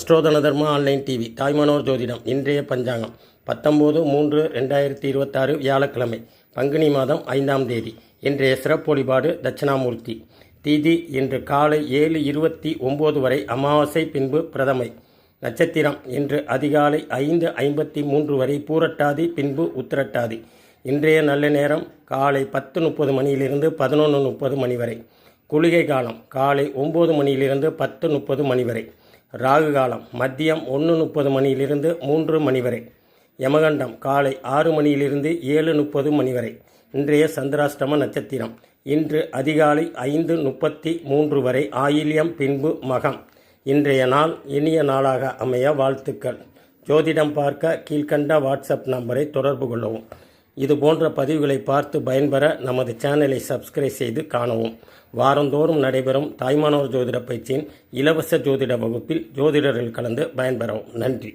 அஸ்ட்ரோதன தர்மா online TV Thayumanavar ஜோதிடம். இன்றைய பஞ்சாங்கம் 19/3/2026 வியாழக்கிழமை, பங்குனி மாதம் 5ஆம் தேதி. இன்றைய சிறப்பு வழிபாடு தட்சிணாமூர்த்தி. திதி இன்று காலை 7:29 வரை அமாவாசை, பின்பு பிரதமை. நட்சத்திரம் இன்று அதிகாலை 5:53 வரை பூரட்டாதி, பின்பு உத்திரட்டாதி. இன்றைய நல்ல நேரம் காலை 10:30 மணியிலிருந்து 11:30 மணி வரை. குளிகை காலம் காலை 9 மணியிலிருந்து 10:30 மணி வரை. ராகு காலம் மதியம் 1:30 மணியிலிருந்து 3 மணி வரை. யமகண்டம் காலை 6 மணியிலிருந்து 7:30 மணி வரை. இன்றைய சந்திராஷ்டம நட்சத்திரம் இன்று அதிகாலை 5:33 வரை ஆயில்யம், பின்பு மகம். இன்றைய நாள் இனிய நாளாக அமைய வாழ்த்துக்கள். ஜோதிடம் பார்க்க கீழ்கண்ட வாட்ஸ்அப் நம்பரை தொடர்பு கொள்ளவும். இது போன்ற பதிவுகளை பார்த்து பயன்பெற நமது சேனலை சப்ஸ்கிரைப் செய்து காணவும். வாரந்தோறும் நடைபெறும் தாய்மானோர் ஜோதிட பயிற்சியின் இலவச ஜோதிட வகுப்பில் ஜோதிடர்கள் கலந்து பயன்பெறவும். நன்றி.